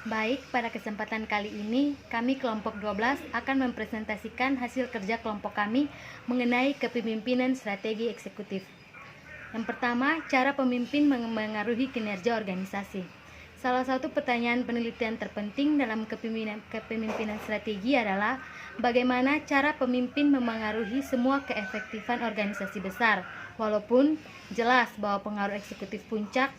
Baik, pada kesempatan kali ini, kami kelompok 12 akan mempresentasikan hasil kerja kelompok kami mengenai kepemimpinan strategi eksekutif. Yang pertama, cara pemimpin mengaruhi kinerja organisasi. Salah satu pertanyaan penelitian terpenting dalam kepemimpinan strategi adalah bagaimana cara pemimpin memengaruhi semua keefektifan organisasi besar, walaupun jelas bahwa pengaruh eksekutif puncak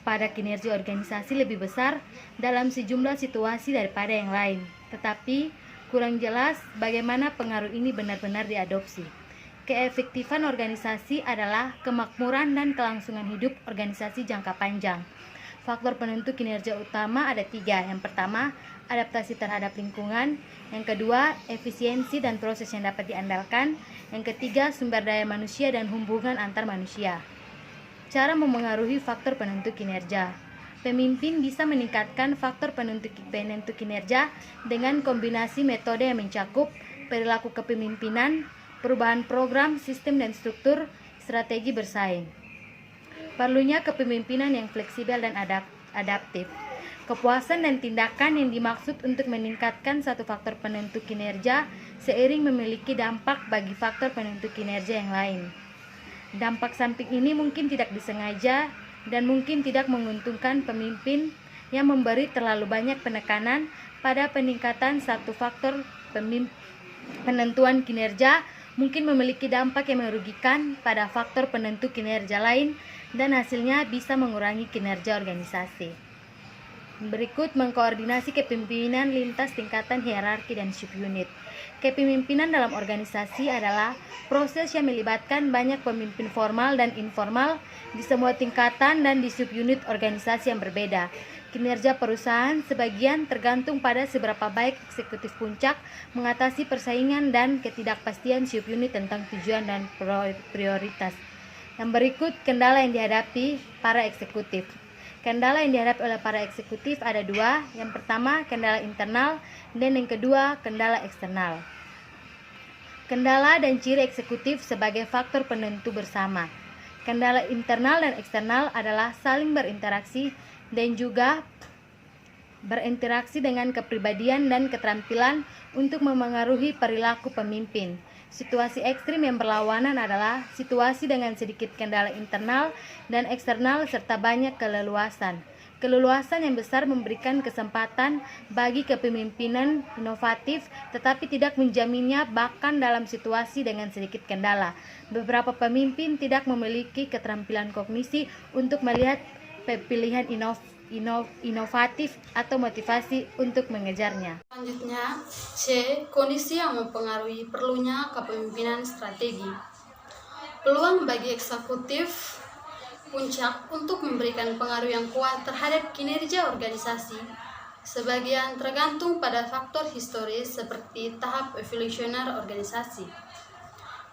pada kinerja organisasi lebih besar dalam sejumlah situasi daripada yang lain. Tetapi, kurang jelas bagaimana pengaruh ini benar-benar diadopsi. Keefektifan organisasi adalah kemakmuran dan kelangsungan hidup organisasi jangka panjang. Faktor penentu kinerja utama ada 3. Yang pertama, adaptasi terhadap lingkungan. Yang kedua, efisiensi dan proses yang dapat diandalkan. Yang ketiga, sumber daya manusia dan hubungan antar manusia. Cara memengaruhi faktor penentu kinerja. Pemimpin bisa meningkatkan faktor penentu kinerja dengan kombinasi metode yang mencakup perilaku kepemimpinan, perubahan program, sistem dan struktur, strategi bersaing. Perlunya kepemimpinan yang fleksibel dan adaptif. Kepuasan dan tindakan yang dimaksud untuk meningkatkan satu faktor penentu kinerja seiring memiliki dampak bagi faktor penentu kinerja yang lain. Dampak samping ini mungkin tidak disengaja dan mungkin tidak menguntungkan pemimpin yang memberi terlalu banyak penekanan pada peningkatan satu faktor penentuan kinerja, mungkin memiliki dampak yang merugikan pada faktor penentu kinerja lain dan hasilnya bisa mengurangi kinerja organisasi. Berikut mengkoordinasi kepemimpinan lintas tingkatan hierarki dan subunit. Kepemimpinan dalam organisasi adalah proses yang melibatkan banyak pemimpin formal dan informal di semua tingkatan dan di subunit organisasi yang berbeda. Kinerja perusahaan sebagian tergantung pada seberapa baik eksekutif puncak mengatasi persaingan dan ketidakpastian subunit tentang tujuan dan prioritas. Yang berikut kendala yang dihadapi para eksekutif. Kendala yang dihadapi oleh para eksekutif ada 2. Yang pertama, kendala internal, dan yang kedua, kendala eksternal. Kendala dan ciri eksekutif sebagai faktor penentu bersama. Kendala internal dan eksternal adalah saling berinteraksi dan juga berinteraksi dengan kepribadian dan keterampilan untuk memengaruhi perilaku pemimpin. Situasi ekstrim yang berlawanan adalah situasi dengan sedikit kendala internal dan eksternal serta banyak keleluasan. Keleluasan yang besar memberikan kesempatan bagi kepemimpinan inovatif tetapi tidak menjaminnya bahkan dalam situasi dengan sedikit kendala. Beberapa pemimpin tidak memiliki keterampilan kognisi untuk melihat pilihan inovatif atau motivasi untuk mengejarnya. Selanjutnya, C. Kondisi yang mempengaruhi perlunya kepemimpinan strategi. Peluang bagi eksekutif puncak untuk memberikan pengaruh yang kuat terhadap kinerja organisasi sebagian tergantung pada faktor historis seperti tahap evolusioner organisasi.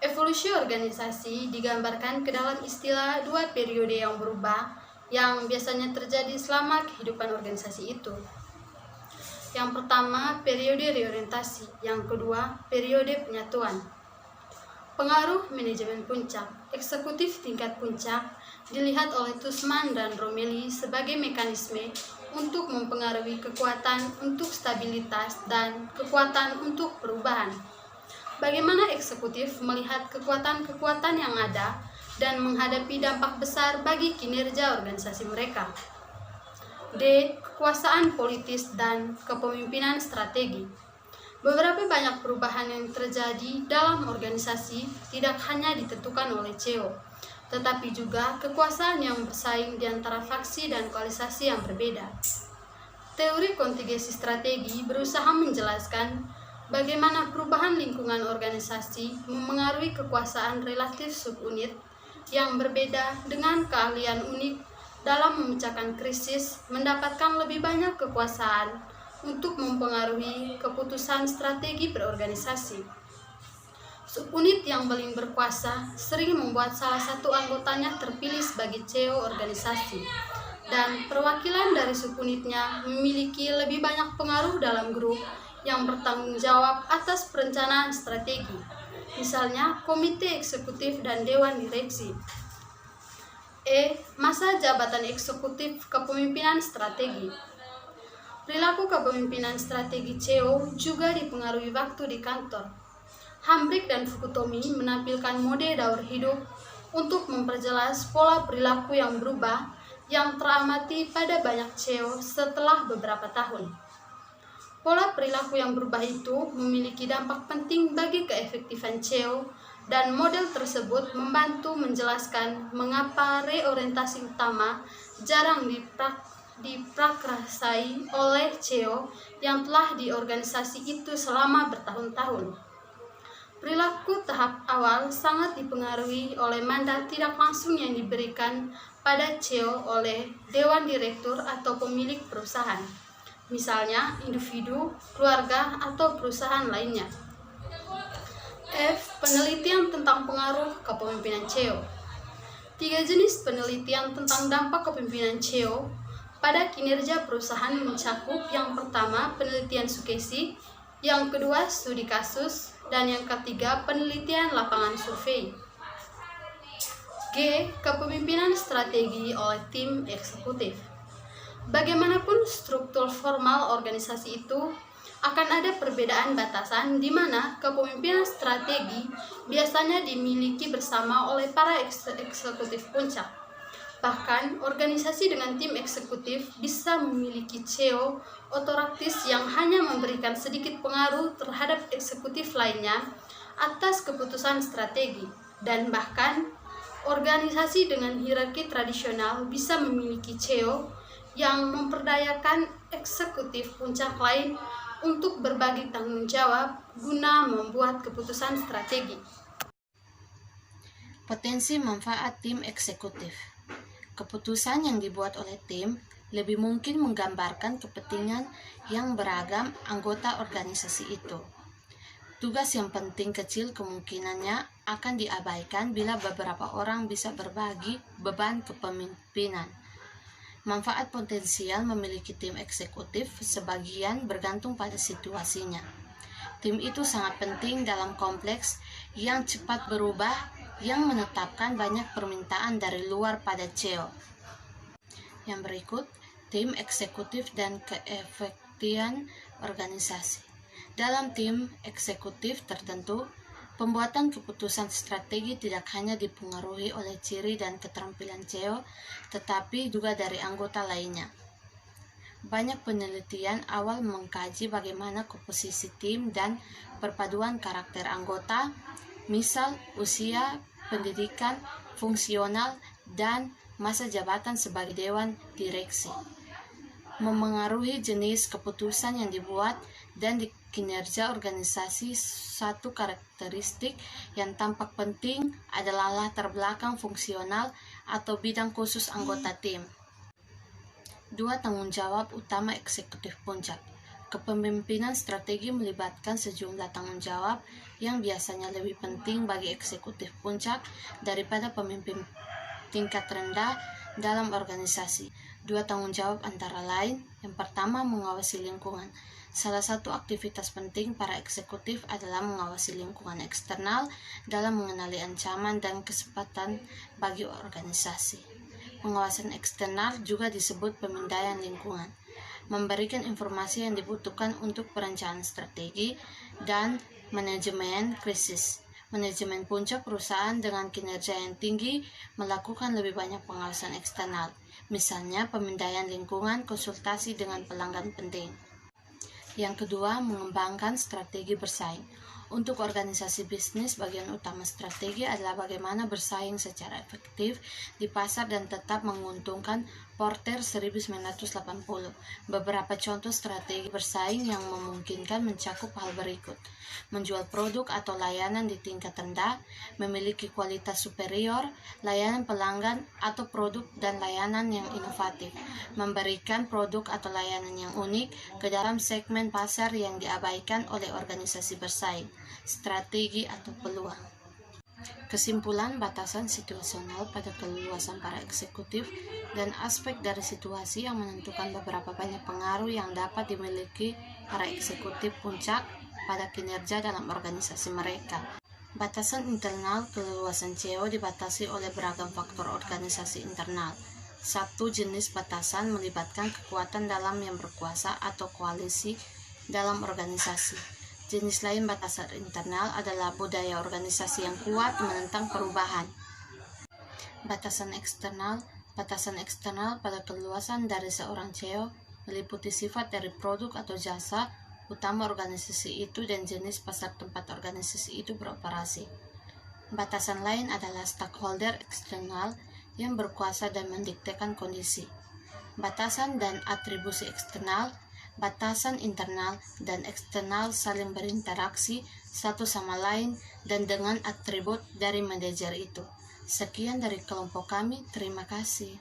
Evolusi organisasi digambarkan ke dalam istilah 2 periode yang berubah yang biasanya terjadi selama kehidupan organisasi itu. Yang pertama, periode reorientasi. Yang kedua, periode penyatuan. Pengaruh manajemen puncak. Eksekutif tingkat puncak dilihat oleh Tussman dan Romelli sebagai mekanisme untuk mempengaruhi kekuatan untuk stabilitas dan kekuatan untuk perubahan. Bagaimana eksekutif melihat kekuatan-kekuatan yang ada dan menghadapi dampak besar bagi kinerja organisasi mereka. D. Kekuasaan politis dan kepemimpinan strategi. Beberapa banyak perubahan yang terjadi dalam organisasi tidak hanya ditentukan oleh CEO, tetapi juga kekuasaan yang bersaing di antara faksi dan koalisasi yang berbeda. Teori kontingensi strategi berusaha menjelaskan bagaimana perubahan lingkungan organisasi memengaruhi kekuasaan relatif subunit yang berbeda dengan keahlian unik dalam memecahkan krisis, mendapatkan lebih banyak kekuasaan untuk mempengaruhi keputusan strategi berorganisasi. Subunit yang paling berkuasa sering membuat salah satu anggotanya terpilih sebagai CEO organisasi, dan perwakilan dari subunitnya memiliki lebih banyak pengaruh dalam grup yang bertanggung jawab atas perencanaan strategi, misalnya komite eksekutif dan dewan direksi. E. Masa jabatan eksekutif kepemimpinan strategi. Perilaku kepemimpinan strategi CEO juga dipengaruhi waktu di kantor. Hambrick dan Fukutomi menampilkan mode daur hidup untuk memperjelas pola perilaku yang berubah yang teramati pada banyak CEO setelah beberapa tahun. Pola perilaku yang berubah itu memiliki dampak penting bagi keefektifan CEO, dan model tersebut membantu menjelaskan mengapa reorientasi utama jarang diprakrasai oleh CEO yang telah di organisasi itu selama bertahun-tahun. Perilaku tahap awal sangat dipengaruhi oleh mandat tidak langsung yang diberikan pada CEO oleh dewan direktur atau pemilik perusahaan, misalnya individu, keluarga, atau perusahaan lainnya. F. Penelitian tentang pengaruh kepemimpinan CEO. 3 jenis penelitian tentang dampak kepemimpinan CEO pada kinerja perusahaan mencakup: yang pertama, penelitian Sukesi; yang kedua, studi kasus; dan yang ketiga, penelitian lapangan survei. G. Kepemimpinan strategi oleh tim eksekutif. Bagaimanapun struktur formal organisasi itu, akan ada perbedaan batasan di mana kepemimpinan strategi biasanya dimiliki bersama oleh para eksekutif puncak. Bahkan, organisasi dengan tim eksekutif bisa memiliki CEO otoratis yang hanya memberikan sedikit pengaruh terhadap eksekutif lainnya atas keputusan strategi, dan bahkan organisasi dengan hierarki tradisional bisa memiliki CEO yang memperdayakan eksekutif puncak lain untuk berbagi tanggung jawab guna membuat keputusan strategi. Potensi manfaat tim eksekutif. Keputusan yang dibuat oleh tim lebih mungkin menggambarkan kepentingan yang beragam anggota organisasi itu. Tugas yang penting kecil kemungkinannya akan diabaikan bila beberapa orang bisa berbagi beban kepemimpinan. Manfaat potensial memiliki tim eksekutif sebagian bergantung pada situasinya. Tim itu sangat penting dalam kompleks yang cepat berubah yang menetapkan banyak permintaan dari luar pada CEO. Yang berikut, tim eksekutif dan keefektifan organisasi. Dalam tim eksekutif tertentu, pembuatan keputusan strategi tidak hanya dipengaruhi oleh ciri dan keterampilan CEO, tetapi juga dari anggota lainnya. Banyak penelitian awal mengkaji bagaimana komposisi tim dan perpaduan karakter anggota, misal usia, pendidikan, fungsional, dan masa jabatan sebagai dewan direksi, memengaruhi jenis keputusan yang dibuat dan di kinerja organisasi. Satu karakteristik yang tampak penting adalah latar belakang fungsional atau bidang khusus anggota tim. 2. Tanggung jawab utama eksekutif puncak. Kepemimpinan strategi melibatkan sejumlah tanggung jawab yang biasanya lebih penting bagi eksekutif puncak daripada pemimpin tingkat rendah dalam organisasi. 2 tanggung jawab antara lain: yang pertama, mengawasi lingkungan. Salah satu aktivitas penting para eksekutif adalah mengawasi lingkungan eksternal dalam mengenali ancaman dan kesempatan bagi organisasi. Pengawasan eksternal juga disebut pemindaian lingkungan, memberikan informasi yang dibutuhkan untuk perencanaan strategi dan manajemen krisis. Manajemen puncak perusahaan dengan kinerja yang tinggi melakukan lebih banyak pengawasan eksternal, misalnya pemindaian lingkungan, konsultasi dengan pelanggan penting. Yang kedua, mengembangkan strategi bersaing. Untuk organisasi bisnis, bagian utama strategi adalah bagaimana bersaing secara efektif di pasar dan tetap menguntungkan. Porter 1980. Beberapa contoh strategi bersaing yang memungkinkan mencakup hal berikut: menjual produk atau layanan di tingkat rendah, memiliki kualitas superior, layanan pelanggan atau produk dan layanan yang inovatif, memberikan produk atau layanan yang unik ke dalam segmen pasar yang diabaikan oleh organisasi bersaing. Strategi atau peluang. Kesimpulan: batasan situasional pada keleluasan para eksekutif dan aspek dari situasi yang menentukan beberapa banyak pengaruh yang dapat dimiliki para eksekutif puncak pada kinerja dalam organisasi mereka. Batasan internal keleluasan CEO dibatasi oleh beragam faktor organisasi internal. Satu jenis batasan melibatkan kekuatan dalam yang berkuasa atau koalisi dalam organisasi. Jenis lain batasan internal adalah budaya organisasi yang kuat menentang perubahan. Batasan eksternal pada keluasan dari seorang CEO meliputi sifat dari produk atau jasa utama organisasi itu dan jenis pasar tempat organisasi itu beroperasi. Batasan lain adalah stakeholder eksternal yang berkuasa dan mendiktekan kondisi. Batasan dan atribusi eksternal, batasan internal dan eksternal saling berinteraksi satu sama lain dan dengan atribut dari manajer itu. Sekian dari kelompok kami, terima kasih.